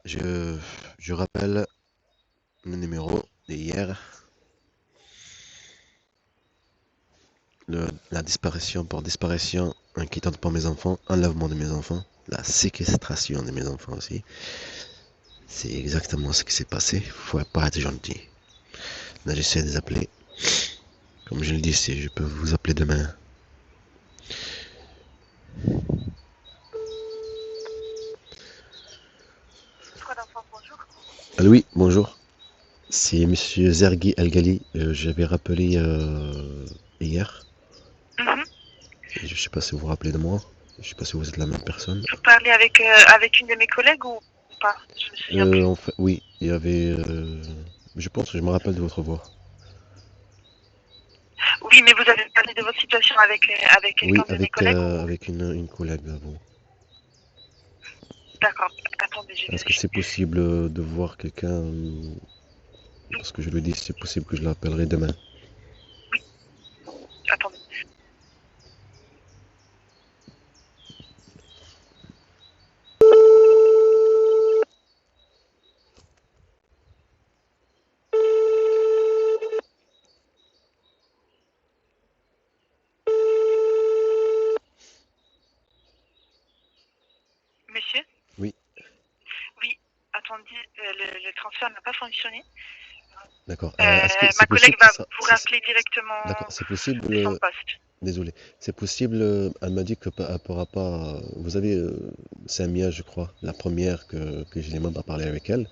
Je, je rappelle le numéro d'hier, la disparition pour disparition inquiétante pour mes enfants, enlèvement de mes enfants, la séquestration de mes enfants aussi. C'est exactement ce qui s'est passé. Faut pas être gentil. Là, j'essaie de les appeler. Comme je le dis, si je peux vous appeler demain. Allô, oui, bonjour. C'est Monsieur Zergi Algali. J'avais rappelé hier. Mhm. Je sais pas si vous vous rappelez de moi. Je sais pas si vous êtes la même personne. Vous parlez avec une de mes collègues ou pas? Je me souviens plus. En fait, oui, il y avait. Je pense que je me rappelle de votre voix. Oui, mais vous avez parlé de votre situation avec quelqu'un Oui, de mes collègues ou... avec une collègue à vous. D'accord. Attendez, je Est-ce que vérifie. c'est possible de voir quelqu'un parce que je lui dis, c'est possible que je l'appellerai demain. Attendez. Monsieur? Oui, Oui. Attendez, le transfert n'a pas fonctionné. d'accord. Est-ce que Ma c'est possible collègue que va ça. vous rappeler directement D'accord, c'est possible. de son poste. Désolé. C'est possible. Elle m'a dit que elle pourra pas. Vous avez Samia, je crois, la première que je n'ai même pas parlé avec elle.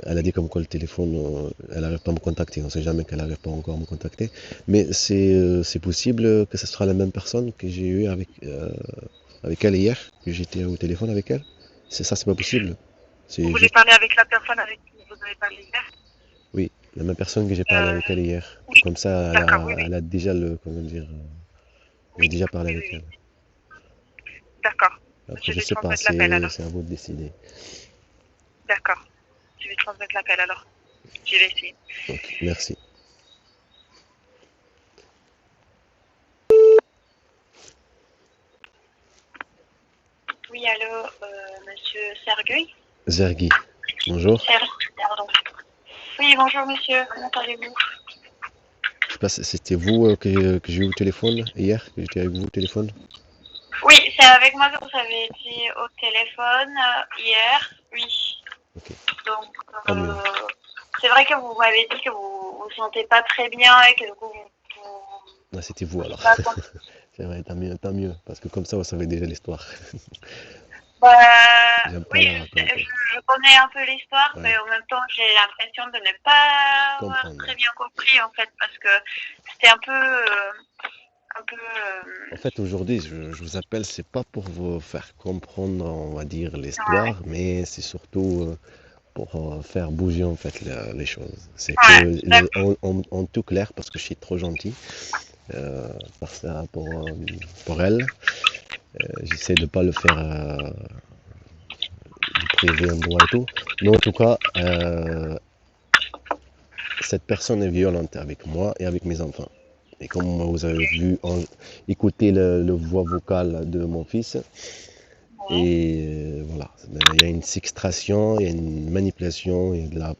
Elle a dit comme quoi le téléphone, elle n'arrive pas à me contacter. On ne sait jamais qu'elle n'arrive pas encore à me contacter. Mais c'est possible que ce sera la même personne que j'ai eu avec elle hier, que j'étais au téléphone avec elle. C'est ça, c'est pas possible. Vous C'est voulez juste, parler avec la personne avec qui vous avez parlé hier? oui, la même personne que j'ai parlé Euh, avec elle hier. oui. Comme ça, D'accord, oui, oui. elle a déjà comment dire, j'ai Oui, déjà parlé oui, avec oui, elle. oui. D'accord. Après, Je je vais sais pas, transmettre l'appel alors. c'est à vous de décider. D'accord. Je vais transmettre l'appel alors. Je vais essayer. Ok, merci. Oui, allô, monsieur Sergueï? Zergi, bonjour. Pardon. Oui, bonjour monsieur, comment allez-vous? Je sais pas, c'était vous que j'ai eu au téléphone hier, que j'étais avec vous au téléphone. Oui, c'est avec moi que vous avez été au téléphone hier, oui. Ok, Donc, tant mieux. c'est vrai que vous m'avez dit que vous vous sentez pas très bien et que du coup, vous Ah, c'était vous alors. pas con- C'est vrai, tant mieux, parce que comme ça, vous savez déjà l'histoire. Bah, J'aime pas oui, la raconter. je connais un peu l'histoire, Ouais, mais en même temps, j'ai l'impression de ne pas avoir comprendre. très bien compris en fait, parce que c'était un peu, En fait, aujourd'hui, je vous appelle, c'est pas pour vous faire comprendre, on va dire, ouais, l'histoire, mais c'est surtout pour faire bouger en fait les choses. C'est que ouais, d'accord. en tout clair, parce que je suis trop gentil par ça, pour elle, j'essaie de pas le faire du privé en droit et tout. Mais en tout cas, cette personne est violente avec moi et avec mes enfants. Et comme vous avez vu, écouter le voix vocale de mon fils, Ouais. et voilà, il y a une séquestration, il y a une manipulation, il y a de la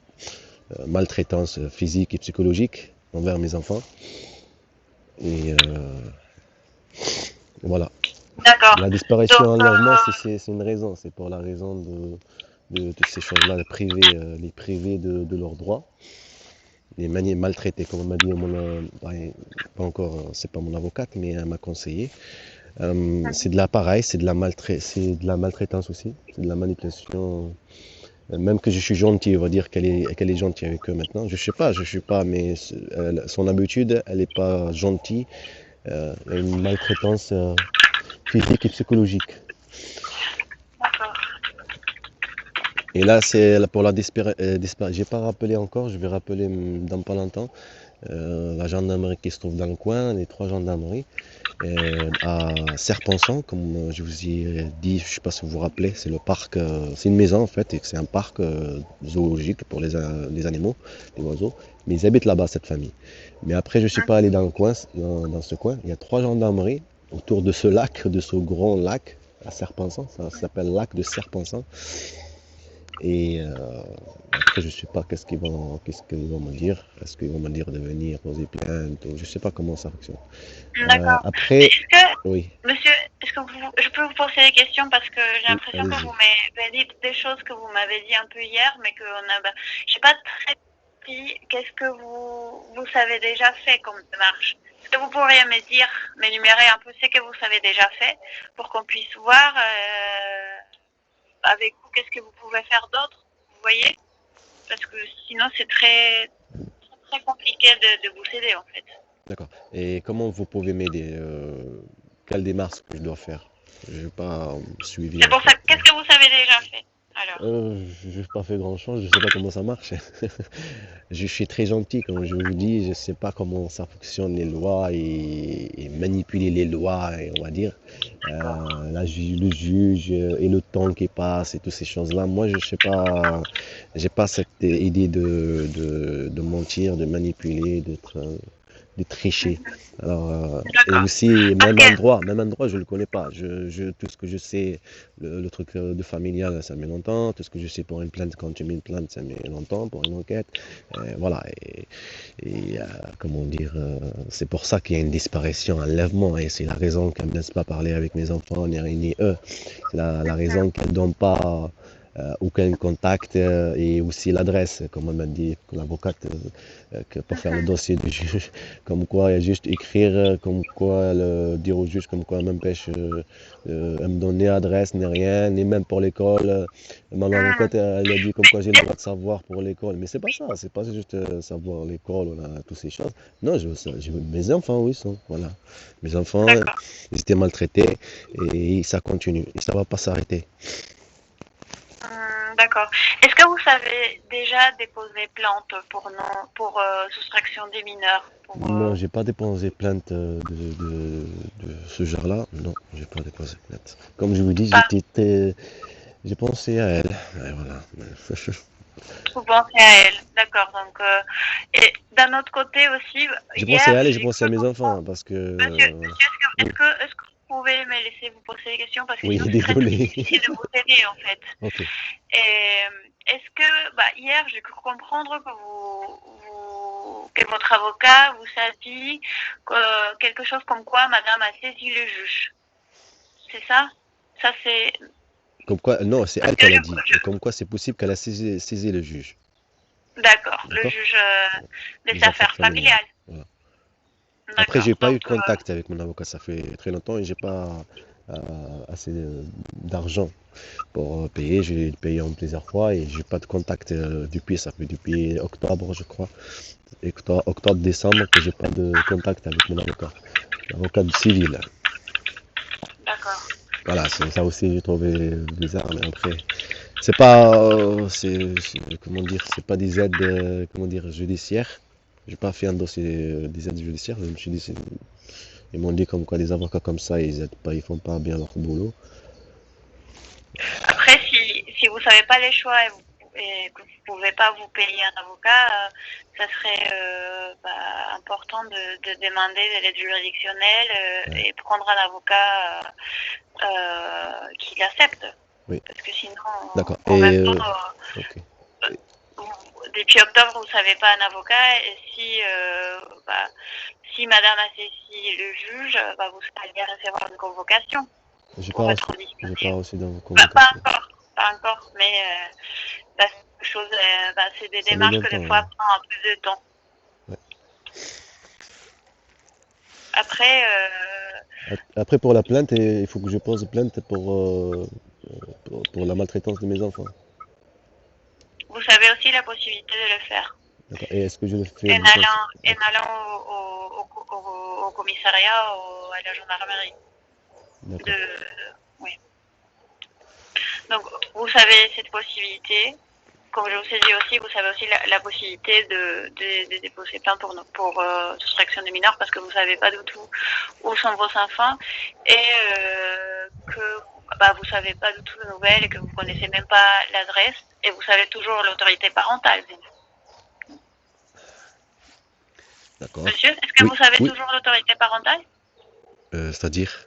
maltraitance physique et psychologique envers mes enfants. Et voilà. D'accord. La disparition et Donc, l'enlèvement, c'est une raison. C'est pour la raison de ces choses-là, les priver de leurs droits, les manier maltraiter, comme m'a dit pas encore, c'est pas mon avocate, mais elle m'a conseillé. C'est de l'appareil, c'est de la maltraitance aussi, c'est de la manipulation. Même que je suis gentil, on va dire qu'elle est gentille avec eux maintenant. Je sais pas, mais son habitude, elle n'est pas gentille. Il y a une maltraitance physique et psychologique. d'accord. Et là, c'est pour la disparition. J'ai pas rappelé encore, je vais rappeler dans pas longtemps. La gendarmerie qui se trouve dans le coin, les trois gendarmeries. À Serpensan, comme je vous ai dit, je ne sais pas si vous vous rappelez, c'est le parc, c'est une maison en fait, et c'est un parc zoologique pour les animaux, les oiseaux. Mais ils habitent là-bas, cette famille. Mais après, je ne suis pas allé dans le coin, dans ce coin. Il y a trois gendarmeries autour de ce lac, de ce grand lac à Serpensan. Ça s'appelle lac de Serpensan. Et après, je ne sais pas qu'est-ce qu'ils vont me dire. Est-ce qu'ils vont me dire de venir poser plainte ou je ne sais pas comment ça fonctionne. D'accord. Mais Après, est-ce que, oui, monsieur, est-ce que je peux vous poser des questions parce que j'ai oui, l'impression que vous allez-y. m'avez dit des choses que vous m'avez dit un peu hier, mais que j'ai pas très compris. Qu'est-ce que vous savez déjà fait comme démarche? Est-ce que vous pourriez m'énumérer un peu ce que vous savez déjà fait pour qu'on puisse voir avec vous qu'est-ce que vous pouvez faire d'autre? Vous voyez? Parce que sinon c'est très compliqué de vous aider en fait. D'accord. Et comment vous pouvez m'aider? Quelle démarche que je dois faire? Je n'ai pas suivi C'est en pour ça. fait. Qu'est-ce que vous savez déjà fait alors? Je n'ai pas fait grand-chose, je ne sais pas comment ça marche. Je suis très gentil, comme je vous dis, je ne sais pas comment ça fonctionne les lois et manipuler les lois, et on va dire. Le juge et le temps qui passe et toutes ces choses-là. Moi, je ne sais pas, j'ai pas cette idée de mentir, de manipuler, de tricher. Alors, et D'accord. aussi, Parce que même endroit, je le connais pas. Tout ce que je sais, le truc de familial, ça met longtemps. Tout ce que je sais pour une plainte, quand tu mets une plainte, ça met longtemps pour une enquête. Voilà. Et comment dire, c'est pour ça qu'il y a une disparition, un enlèvement. Et c'est la raison qu'elle ne me laisse pas parler avec mes enfants, ni eux. C'est la raison qu'elle ne donne pas aucun contact et aussi l'adresse, comme on m'a dit l'avocate, que pour faire le dossier du juge, comme quoi il y a juste écrire, comme quoi dire au juge, comme quoi elle m'empêche, elle me donne ni adresse, ni rien, ni même pour l'école. Mon avocate, elle a dit comme quoi j'ai le droit de savoir pour l'école, mais c'est pas ça, c'est pas juste savoir l'école, on a toutes ces choses. Non, mes enfants, oui, sont, voilà. Mes enfants, d'accord. ils étaient maltraités et ça continue, et ça va pas s'arrêter. D'accord. Est-ce que vous savez déjà déposer plainte pour soustraction des mineurs Non, j'ai pas déposé plainte de ce genre-là. Non, j'ai pas déposé plainte. Comme je vous dis, pas, j'ai pensé à elle. Et voilà. vous pensez à elle? D'accord. Donc et d'un autre côté aussi, J'ai pensé à hier elle et j'ai j'ai pensé à cru mes enfants comprendre. parce que Monsieur, oui, est-ce que vous pouvez me laisser vous poser des questions parce que oui, sinon c'est très désolé. difficile de vous aider en fait. Ok. Et est-ce que, hier, j'ai cru comprendre que que votre avocat vous a dit quelque chose comme quoi madame a saisi le juge. C'est ça? Ça, c'est. Comme quoi, non, c'est Parce elle que qu'elle a dit. Et comme quoi, c'est possible qu'elle a saisi le juge. d'accord, le D'accord? juge des Des affaires affaires familiales. familiales. Voilà. Après, j'ai D'accord. pas eu Donc, contact avec mon avocat. Ça fait très longtemps et j'ai pas euh, assez d'argent pour payer. J'ai payé en plusieurs fois et j'ai pas de contact ça fait depuis octobre, je crois. Octobre, décembre que j'ai pas de contact avec mon avocat. L'avocat civil. d'accord. Voilà, c'est ça aussi j'ai trouvé bizarre, mais après, c'est pas, comment dire, c'est pas des aides, comment dire, judiciaires. J'ai pas fait un dossier des aides judiciaires. Je me suis dit, ils m'ont dit comme quoi des avocats comme ça, ils aident pas, ils font pas bien leur boulot. Après, si vous savez pas les choix et que vous pouvez pas vous payer un avocat, ça serait important de demander de l'aide juridictionnelle Ouais, et prendre un avocat qui l'accepte. oui, Parce que sinon, d'accord. en Et même temps, ok. depuis octobre, vous savez pas un avocat et si madame a saisi le juge, vous allez recevoir une convocation J'ai pas pour reçu, être j'ai pas disponible. reçu dans vos Pas convocations. encore, pas encore, mais c'est des Ça met démarches que des longtemps, fois hein. prennent un peu de temps. Ouais. Après, Après, pour la plainte, il faut que je pose plainte pour la maltraitance de mes enfants. vous avez aussi la possibilité de le faire D'accord. Et est-ce que je le fais du coup? en Ok. allant au commissariat ou à la gendarmerie. De, D'accord. oui. Donc, vous savez cette possibilité. Comme je vous ai dit aussi, vous avez aussi la possibilité de déposer plainte pour soustraction des mineurs parce que vous ne savez pas du tout où sont vos enfants et que vous ne savez pas du tout de nouvelles et que vous ne connaissez même pas l'adresse et vous savez toujours l'autorité parentale. D'accord. Monsieur, est-ce que Oui, vous savez oui. toujours l'autorité parentale? C'est-à-dire?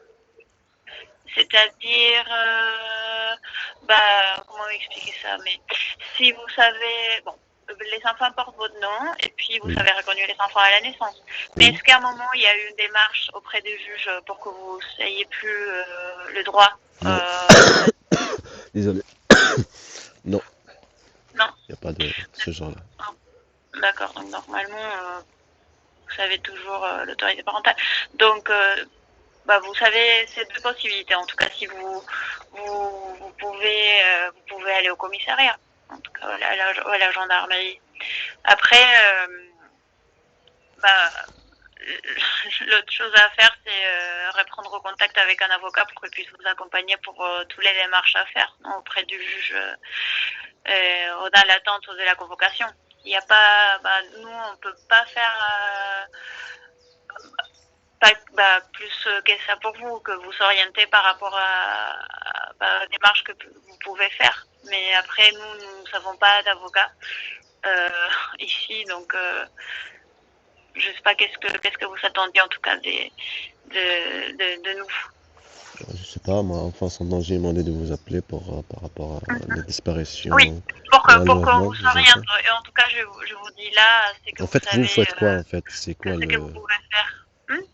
C'est-à-dire, comment expliquer ça? Mais si vous savez, bon, les enfants portent votre nom et puis vous Oui, avez reconnu les enfants à la naissance. Mais oui. est-ce qu'à un moment il y a eu une démarche auprès du juge pour que vous ayez plus le droit Non, désolé. Non, Non, il n'y a pas de ce genre-là. d'accord. Donc normalement, vous savez toujours l'autorité parentale. Donc vous savez, c'est deux possibilités. En tout cas, si vous pouvez aller au commissariat, en tout cas à la gendarmerie. Après, l'autre chose à faire, c'est reprendre contact avec un avocat pour qu'il puisse vous accompagner pour toutes les démarches à faire auprès du juge dans l'attente de la convocation. Il n'y a pas, nous, on peut pas faire plus que ça pour vous, que vous s'orientez par rapport aux démarches que vous pouvez faire. Mais après, nous ne savons pas d'avocat ici, donc je ne sais pas qu'est-ce que vous attendiez en tout cas de nous. Je sais pas, moi, Enfance en danger, demandé de vous appeler par rapport à la Oui, disparition et pour qu'on l'enlèvement vous des enfants. s'oriente. Et en tout cas, je vous dis là, c'est que En vous fait, vous savez faites quoi en fait? C'est quoi ce que vous pouvez faire.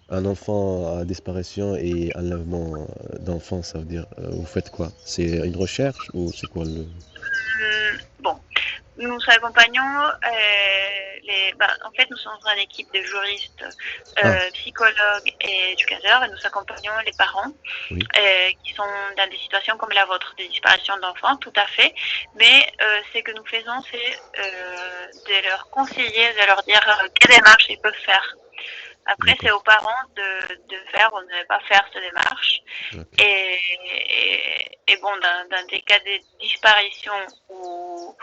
un enfant à disparition et enlèvement d'enfant, ça veut dire vous faites quoi? C'est une recherche ou c'est quoi le... Bon, nous accompagnons en fait, nous sommes une équipe de juristes, Ah, psychologues et éducateurs, et nous accompagnons les parents oui, qui sont dans des situations comme la vôtre, des disparitions d'enfants, tout à fait. Mais ce que nous faisons, c'est de leur conseiller, de leur dire quelles démarches ils peuvent faire. Après, c'est d'accord. aux parents de faire ou de ne pas faire ces démarches. Ok. Et bon, dans des cas de disparition ou,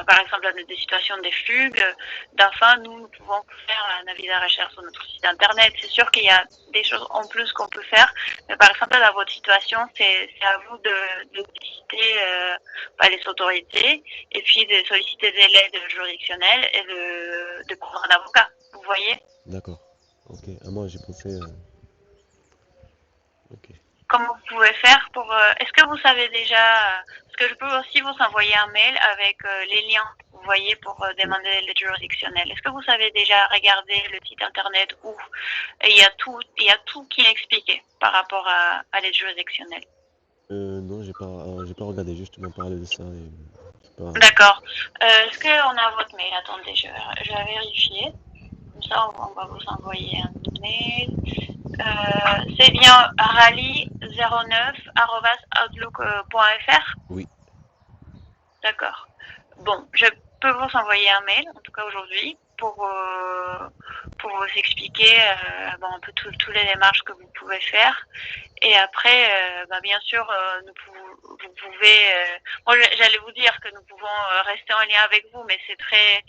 par exemple, dans des situations de fugue d'enfants, nous pouvons faire un avis de recherche sur notre site internet. C'est sûr qu'il y a des choses en plus qu'on peut faire, mais par exemple, dans votre situation, c'est à vous de solliciter les autorités et puis de solliciter de l'aide juridictionnelle et de prendre un avocat. Vous voyez? D'accord. Ok. Ah, moi j'ai pensé. Ok. Comment vous pouvez faire pour... est-ce que vous savez déjà... parce que je peux aussi vous envoyer un mail avec les liens, vous voyez, pour demander l'aide juridictionnelle. Est-ce que vous savez déjà regarder le site internet où il y a tout qui est expliqué par rapport à l'aide juridictionnelle? Non, j'ai pas regardé justement parler de ça. Et, c'est pas... D'accord. Est-ce qu'on a votre mail? Attendez, je vais vérifier. Comme ça, on va vous envoyer un mail. C'est bien rally09@outlook.fr. Oui, D'accord. Bon, je peux vous envoyer un mail, en tout cas aujourd'hui, pour vous expliquer un peu tous les démarches que vous pouvez faire. Et après, bien sûr, vous pouvez... moi, j'allais vous dire que nous pouvons rester en lien avec vous, mais c'est très...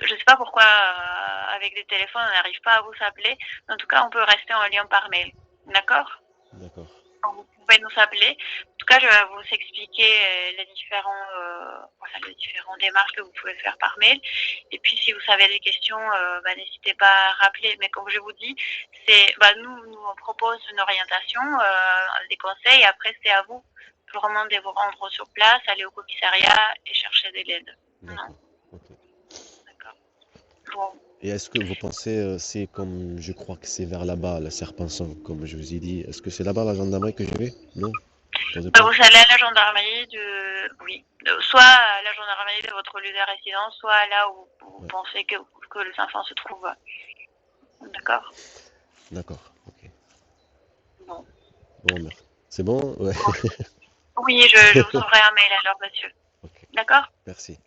je ne sais pas pourquoi, avec des téléphones, on n'arrive pas à vous appeler. En tout cas, on peut rester en lien par mail. D'accord? d'accord. Vous pouvez nous appeler. En tout cas, je vais vous expliquer les différentes démarches que vous pouvez faire par mail. Et puis, si vous avez des questions, n'hésitez pas à rappeler. Mais comme je vous dis, nous on propose une orientation, des conseils. Après, c'est à vous vraiment de vous rendre sur place, aller au commissariat et chercher de l'aide. D'accord. Ok. D'accord. Bon. Et est-ce que vous pensez, c'est comme, je crois que c'est vers là-bas, la Serpenson, comme je vous ai dit, est-ce que c'est là-bas la gendarmerie que je vais? Non? Vous pensez pas? Vous allez à la gendarmerie soit à la gendarmerie de votre lieu de résidence, soit là où vous Ouais. pensez que les enfants se trouvent. D'accord? D'accord. Ok. Bon. Bon, merci. C'est bon? Ouais. Oui, je vous enverrai un mail alors, monsieur. Ok. D'accord? Merci.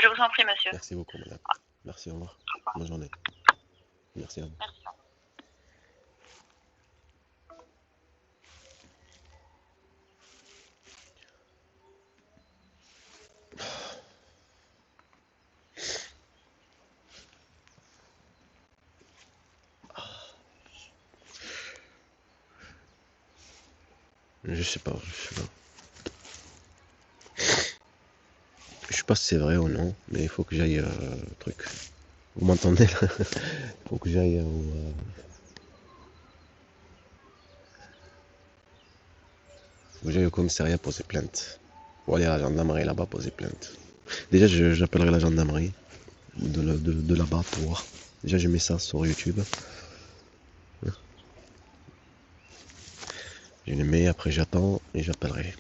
Je vous en prie, monsieur. Merci beaucoup, madame. Merci, au revoir. Bonne journée. Merci à vous. Merci. Je sais pas, je sais pas. Je sais pas si c'est vrai ou non, mais il faut que j'aille truc. Vous m'entendez là? Il faut que j'aille Faut que j'aille au commissariat poser plainte. Ou aller à la gendarmerie là-bas poser plainte. Déjà, j'appellerai la gendarmerie de là-bas pour voir. Déjà, je mets ça sur YouTube. Je le mets, après j'attends et j'appellerai.